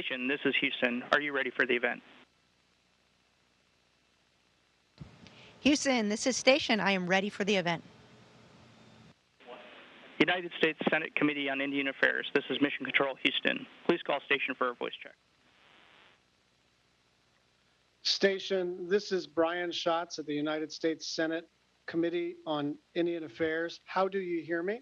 Station, this is Houston. Are you ready for the event? Houston, this is Station. I am ready for the event. United States Senate Committee on Indian Affairs, this is Mission Control, Houston. Please call Station for a voice check. Station, this is Brian Schatz at the United States Senate Committee on Indian Affairs. How do you hear me?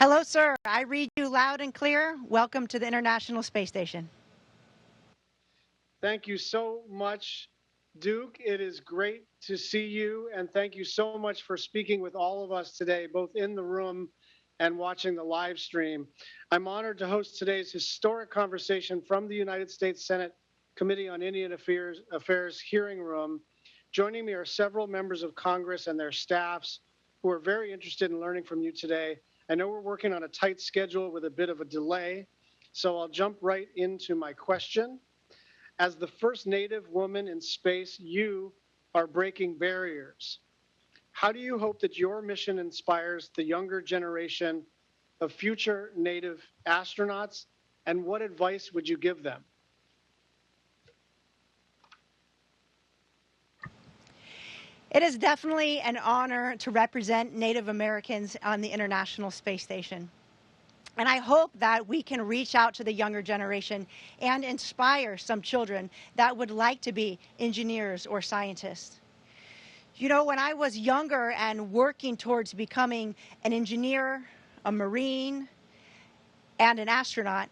Hello, sir. I read you loud and clear. Welcome to the International Space Station. Thank you so much, Duke. It is great to see you, and thank you so much for speaking with all of us today, both in the room and watching the live stream. I'm honored to host today's historic conversation from the United States Senate Committee on Indian Affairs hearing room. Joining me are several members of Congress and their staffs who are very interested in learning from you today. I know we're working on a tight schedule with a bit of a delay, so I'll jump right into my question. As the first Native woman in space, you are breaking barriers. How do you hope that your mission inspires the younger generation of future Native astronauts, and what advice would you give them? It is definitely an honor to represent Native Americans on the International Space Station. And I hope that we can reach out to the younger generation and inspire some children that would like to be engineers or scientists. You know, when I was younger and working towards becoming an engineer, a Marine, and an astronaut,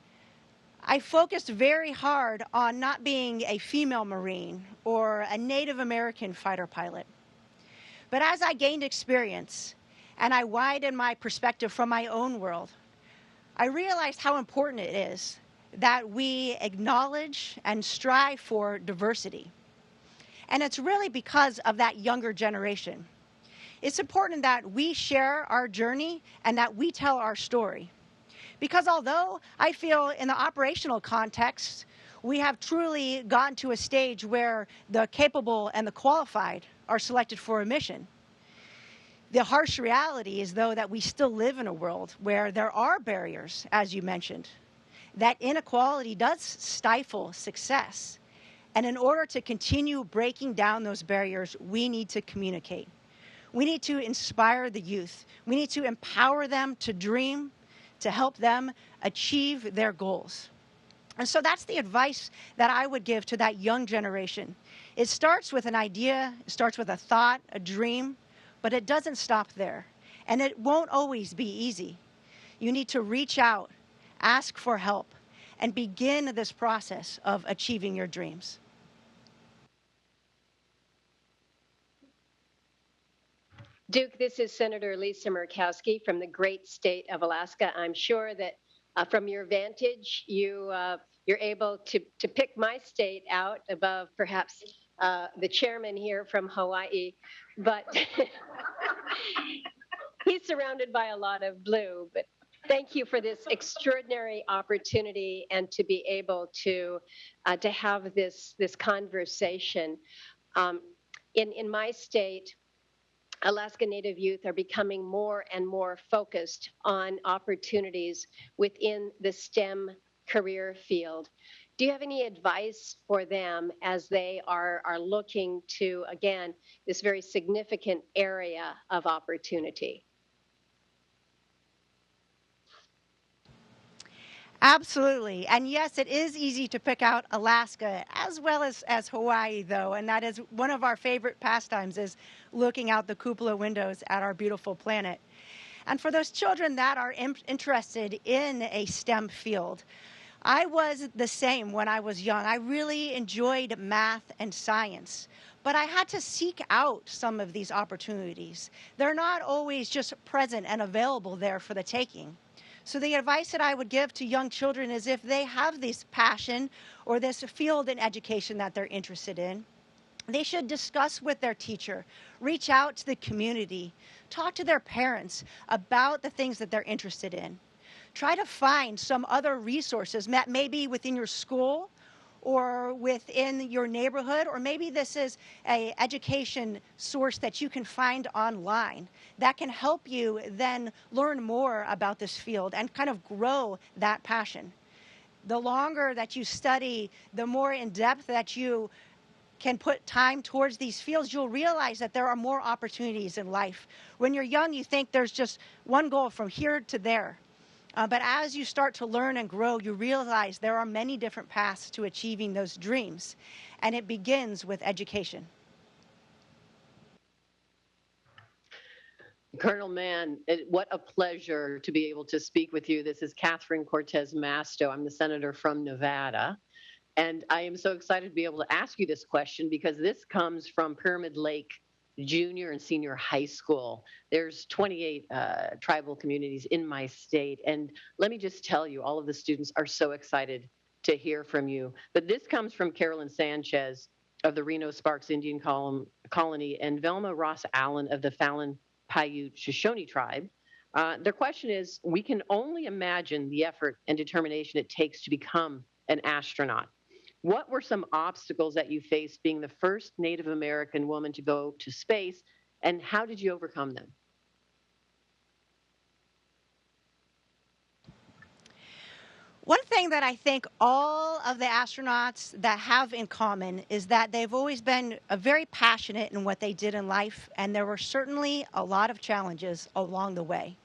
I focused very hard on not being a female Marine or a Native American fighter pilot. But as I gained experience and I widened my perspective from my own world, I realized how important it is that we acknowledge and strive for diversity. And it's really because of that younger generation. It's important that we share our journey and that we tell our story. Because although I feel in the operational context, we have truly gotten to a stage where the capable and the qualified are selected for a mission, the harsh reality is, though, that we still live in a world where there are barriers, as you mentioned. That inequality does stifle success. And in order to continue breaking down those barriers, we need to communicate. We need to inspire the youth. We need to empower them to dream, to help them achieve their goals. And so that's the advice that I would give to that young generation. It starts with an idea, it starts with a thought, a dream, but it doesn't stop there. And it won't always be easy. You need to reach out, ask for help, and begin this process of achieving your dreams. Duke, this is Senator Lisa Murkowski from the great state of Alaska. I'm sure that from your vantage, you're able to pick my state out above perhaps the chairman here from Hawaii, but he's surrounded by a lot of blue. But thank you for this extraordinary opportunity and to be able to have this conversation. In my state, Alaska Native youth are becoming more and more focused on opportunities within the STEM career field. Do you have any advice for them as they are looking to, again, this very significant area of opportunity? Absolutely. And yes, it is easy to pick out Alaska as well as Hawaii, though. And that is one of our favorite pastimes, is looking out the cupola windows at our beautiful planet. And for those children that are interested in a STEM field, I was the same when I was young. I really enjoyed math and science, but I had to seek out some of these opportunities. They're not always just present and available there for the taking. So the advice that I would give to young children is, if they have this passion or this field in education that they're interested in, they should discuss with their teacher, reach out to the community, talk to their parents about the things that they're interested in. Try to find some other resources that may be within your school or within your neighborhood, or maybe this is an education source that you can find online that can help you then learn more about this field and kind of grow that passion. The longer that you study, the more in depth that you can put time towards these fields, you'll realize that there are more opportunities in life. When you're young, you think there's just one goal from here to there. But as you start to learn and grow, you realize there are many different paths to achieving those dreams. And it begins with education. Colonel Mann, what a pleasure to be able to speak with you. This is Catherine Cortez Masto. I'm the senator from Nevada. And I am so excited to be able to ask you this question because this comes from Pyramid Lake Junior and Senior High School. There's 28 tribal communities in my state. And let me just tell you, all of the students are so excited to hear from you. But this comes from Carolyn Sanchez of the Reno Sparks Indian Colony and Velma Ross Allen of the Fallon Paiute Shoshone tribe. Their question is, we can only imagine the effort and determination it takes to become an astronaut. What were some obstacles that you faced being the first Native American woman to go to space, and how did you overcome them? One thing that I think all of the astronauts that have in common is that they've always been very passionate in what they did in life, and there were certainly a lot of challenges along the way.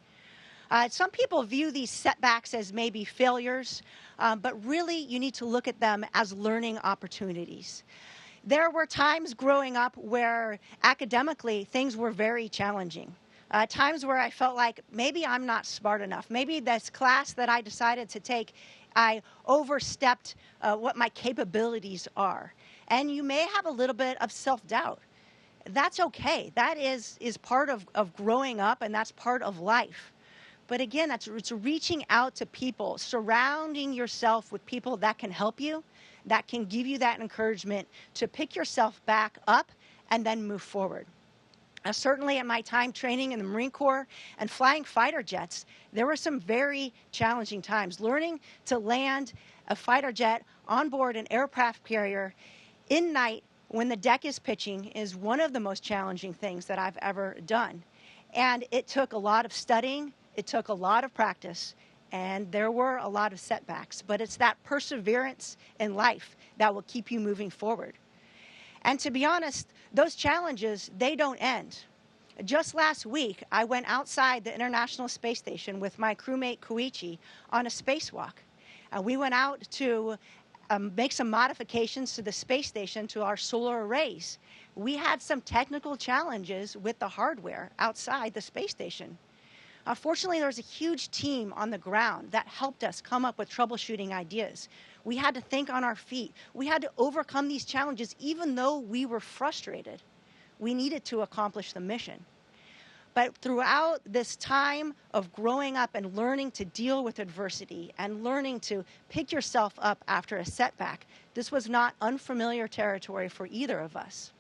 Some people view these setbacks as maybe failures, but really you need to look at them as learning opportunities. There were times growing up where academically things were very challenging. Times where I felt like maybe I'm not smart enough. Maybe this class that I decided to take, I overstepped what my capabilities are. And you may have a little bit of self-doubt. That's okay. That is part of growing up, and that's part of life. But again, it's reaching out to people, surrounding yourself with people that can help you, that can give you that encouragement to pick yourself back up and then move forward. Certainly at my time training in the Marine Corps and flying fighter jets, there were some very challenging times. Learning to land a fighter jet on board an aircraft carrier in night when the deck is pitching is one of the most challenging things that I've ever done. And it took a lot of studying. It took a lot of practice, and there were a lot of setbacks, but it's that perseverance in life that will keep you moving forward. And to be honest, those challenges, they don't end. Just last week, I went outside the International Space Station with my crewmate Koichi on a spacewalk. We went out to make some modifications to the space station to our solar arrays. We had some technical challenges with the hardware outside the space station. Fortunately, there was a huge team on the ground that helped us come up with troubleshooting ideas. We had to think on our feet. We had to overcome these challenges even though we were frustrated. We needed to accomplish the mission. But throughout this time of growing up and learning to deal with adversity and learning to pick yourself up after a setback, this was not unfamiliar territory for either of us.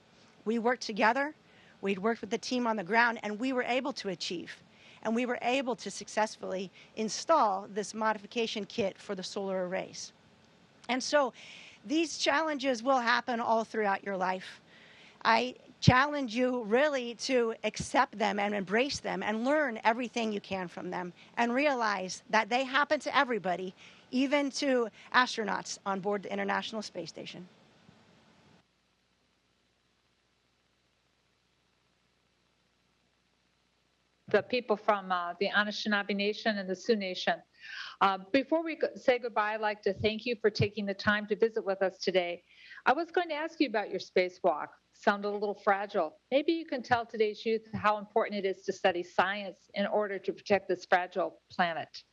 We worked together, we'd worked with the team on the ground, and we were able to achieve. And we were able to successfully install this modification kit for the solar arrays. And so these challenges will happen all throughout your life. I challenge you really to accept them and embrace them and learn everything you can from them and realize that they happen to everybody, even to astronauts on board the International Space Station. The people from the Anishinaabe Nation and the Sioux Nation. Before we say goodbye, I'd like to thank you for taking the time to visit with us today. I was going to ask you about your spacewalk. Sounded a little fragile. Maybe you can tell today's youth how important it is to study science in order to protect this fragile planet.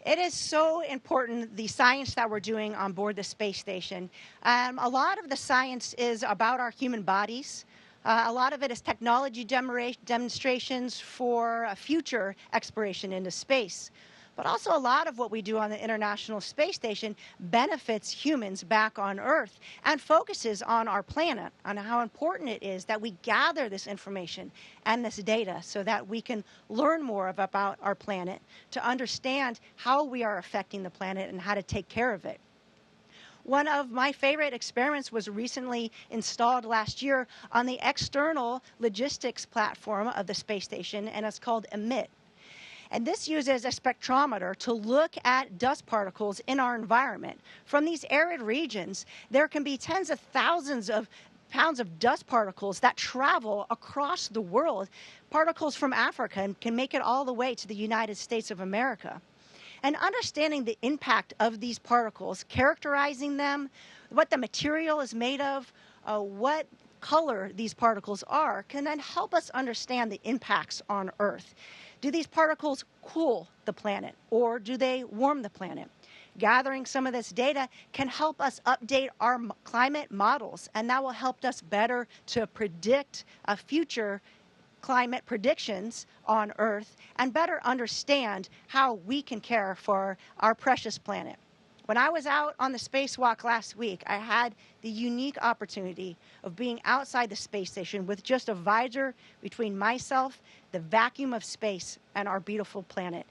It is so important, the science that we're doing on board the space station. A lot of the science is about our human bodies. A lot of it is technology demonstrations for future exploration into space. But also a lot of what we do on the International Space Station benefits humans back on Earth and focuses on our planet, on how important it is that we gather this information and this data so that we can learn more about our planet, to understand how we are affecting the planet and how to take care of it. One of my favorite experiments was recently installed last year on the external logistics platform of the space station, and it's called EMIT. And this uses a spectrometer to look at dust particles in our environment. From these arid regions, there can be tens of thousands of pounds of dust particles that travel across the world. Particles from Africa and can make it all the way to the United States of America. And understanding the impact of these particles, characterizing them, what the material is made of, what color these particles are, can then help us understand the impacts on Earth. Do these particles cool the planet, or do they warm the planet? Gathering some of this data can help us update our climate models, and that will help us better to predict future climate predictions on Earth and better understand how we can care for our precious planet. When I was out on the spacewalk last week, I had the unique opportunity of being outside the space station with just a visor between myself, the vacuum of space, and our beautiful planet.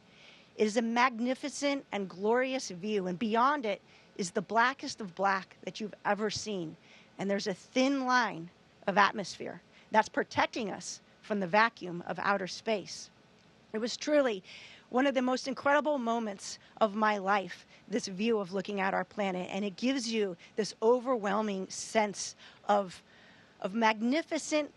It is a magnificent and glorious view, and beyond it is the blackest of black that you've ever seen. And there's a thin line of atmosphere that's protecting us from the vacuum of outer space. It was truly one of the most incredible moments of my life, this view of looking at our planet, and it gives you this overwhelming sense of magnificent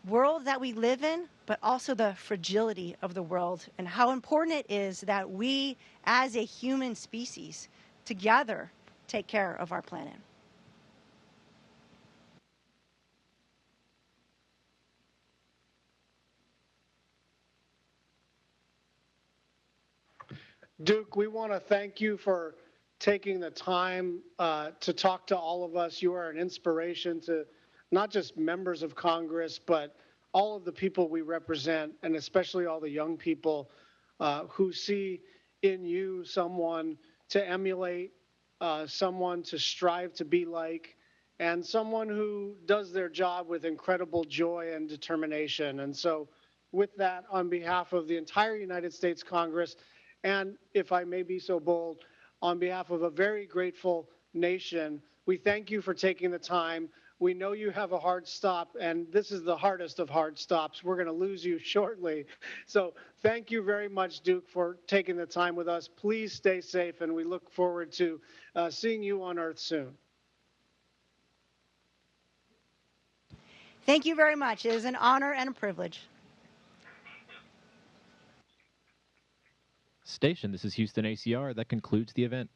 world that we live in, but also the fragility of the world and how important it is that we, as a human species, together take care of our planet. Duke, we want to thank you for taking the time to talk to all of us. You are an inspiration to not just members of Congress, but all of the people we represent, and especially all the young people who see in you someone to emulate, someone to strive to be like, and someone who does their job with incredible joy and determination. And so with that, on behalf of the entire United States Congress, and if I may be so bold, on behalf of a very grateful nation, we thank you for taking the time. We know you have a hard stop, and this is the hardest of hard stops. We're going to lose you shortly. So thank you very much, Duke, for taking the time with us. Please stay safe, and we look forward to seeing you on Earth soon. Thank you very much. It is an honor and a privilege. Station, this is Houston ACR. That concludes the event.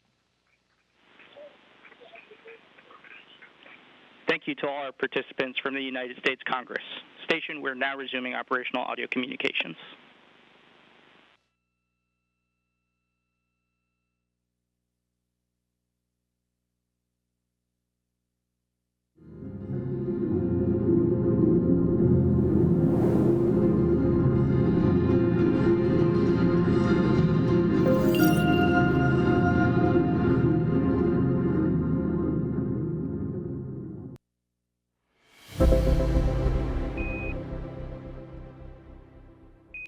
Thank you to all our participants from the United States Congress. Station, we're now resuming operational audio communications.